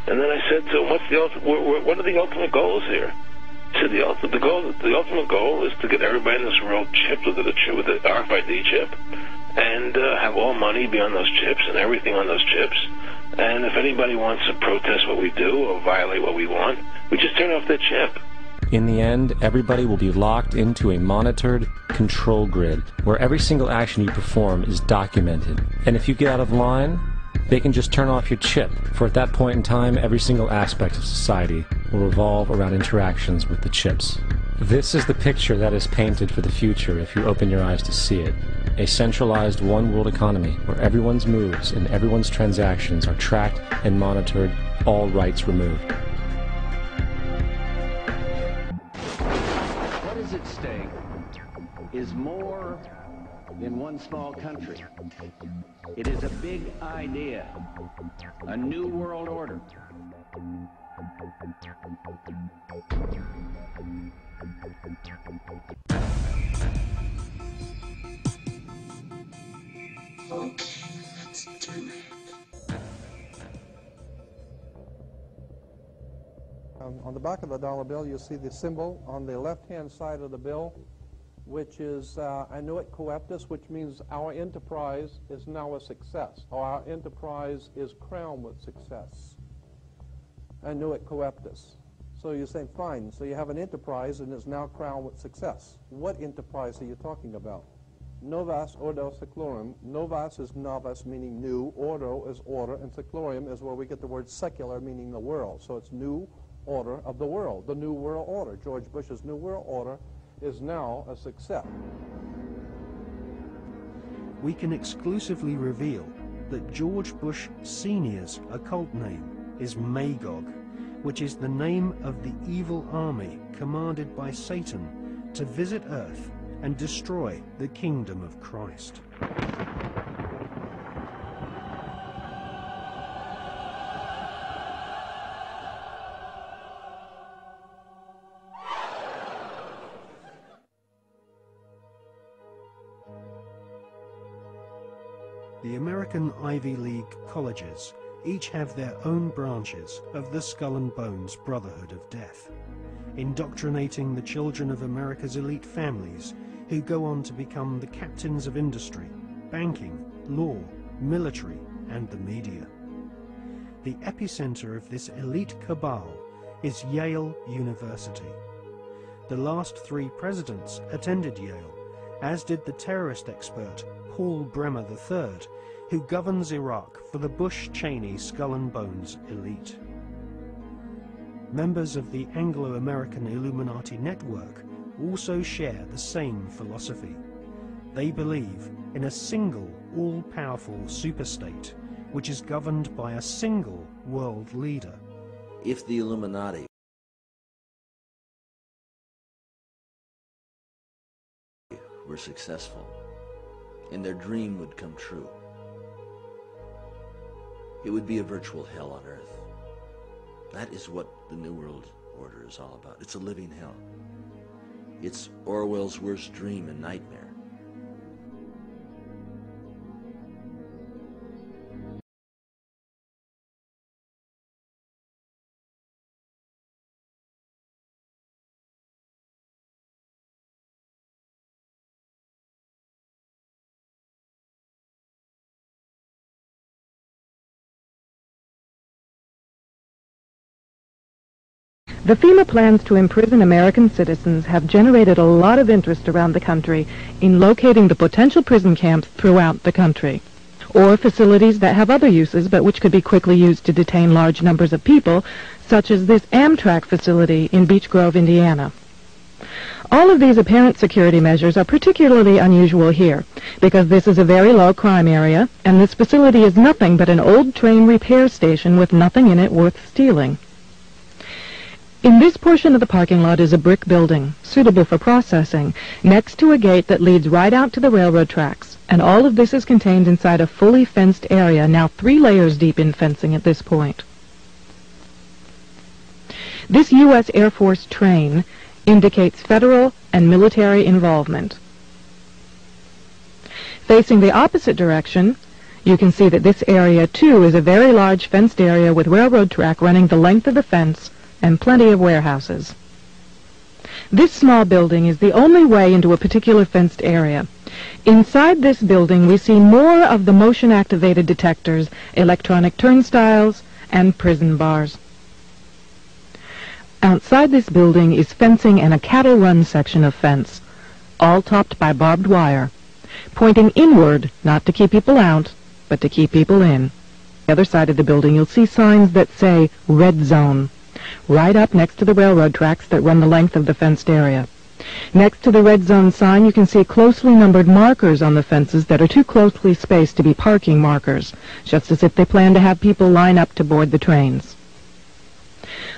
And then I said to him, what are the ultimate goals here? He said, the ultimate goal is to get everybody in this world chipped with the RFID chip, and have all money be on those chips and everything on those chips. And if anybody wants to protest what we do or violate what we want, we just turn off their chip. In the end, everybody will be locked into a monitored control grid where every single action you perform is documented. And if you get out of line, they can just turn off your chip, for at that point in time, every single aspect of society will revolve around interactions with the chips. This is the picture that is painted for the future if you open your eyes to see it. A centralized one-world economy where everyone's moves and everyone's transactions are tracked and monitored, all rights removed. What is at stake is more than one small country. It is a big idea, a new world order. Okay, let's do it. On the back of the dollar bill, you'll see the symbol on the left-hand side of the bill, which is Annuit Coeptis, which means our enterprise is now a success, or our enterprise is crowned with success. Annuit Coeptis. So you're saying, fine, so you have an enterprise and it's now crowned with success. What enterprise are you talking about? Novus Ordo Seclorum. Novus is novus, meaning new. Ordo is order, and seclorum is where we get the word secular, meaning the world. So it's new order of the world, the new world order. George Bush's new world order is now a success. We can exclusively reveal that George Bush Sr.'s occult name is Magog, which is the name of the evil army commanded by Satan to visit Earth and destroy the kingdom of Christ. The American Ivy League colleges each have their own branches of the Skull and Bones Brotherhood of Death, indoctrinating the children of America's elite families who go on to become the captains of industry, banking, law, military, and the media. The epicenter of this elite cabal is Yale University. The last 3 presidents attended Yale, as did the terrorist expert Paul Bremer III, who governs Iraq for the Bush-Cheney Skull and Bones elite. Members of the Anglo-American Illuminati network also share the same philosophy. They believe in a single, all-powerful superstate, which is governed by a single world leader. If the Illuminati were successful, and their dream would come true, it would be a virtual hell on earth. That is what the New World Order is all about. It's a living hell. It's Orwell's worst dream and nightmare. The FEMA plans to imprison American citizens have generated a lot of interest around the country in locating the potential prison camps throughout the country, or facilities that have other uses but which could be quickly used to detain large numbers of people, such as this Amtrak facility in Beech Grove, Indiana. All of these apparent security measures are particularly unusual here, because this is a very low crime area, and this facility is nothing but an old train repair station with nothing in it worth stealing. In this portion of the parking lot is a brick building, suitable for processing, next to a gate that leads right out to the railroad tracks, and all of this is contained inside a fully fenced area, now 3 layers deep in fencing at this point. This U.S. Air Force train indicates federal and military involvement. Facing the opposite direction, You can see that this area, too, is a very large fenced area with railroad track running the length of the fence and plenty of warehouses. This small building is the only way into a particular fenced area. Inside this building, we see more of the motion-activated detectors, electronic turnstiles, and prison bars. Outside this building is fencing and a cattle run section of fence, all topped by barbed wire, pointing inward, not to keep people out, but to keep people in. On the other side of the building, you'll see signs that say Red Zone, right up next to the railroad tracks that run the length of the fenced area. Next to the Red Zone sign, you can see closely numbered markers on the fences that are too closely spaced to be parking markers, just as if they plan to have people line up to board the trains.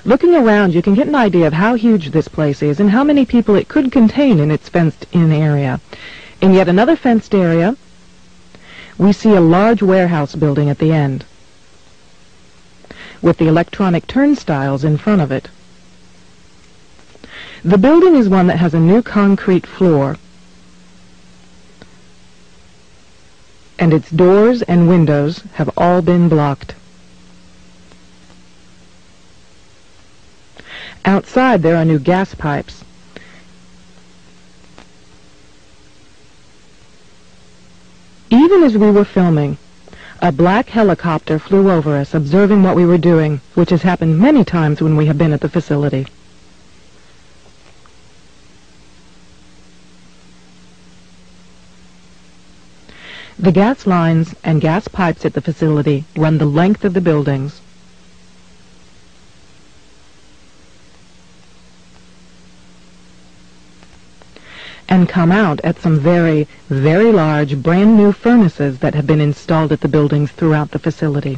Looking around, you can get an idea of how huge this place is and how many people it could contain in its fenced-in area. In yet another fenced area, we see a large warehouse building at the end, with the electronic turnstiles in front of it. The building is one that has a new concrete floor, and its doors and windows have all been blocked. Outside, there are new gas pipes. Even as we were filming, a black helicopter flew over us, observing what we were doing, which has happened many times when we have been at the facility. The gas lines and gas pipes at the facility run the length of the buildings. And come out at some very, very large, brand new furnaces that have been installed at the buildings throughout the facility.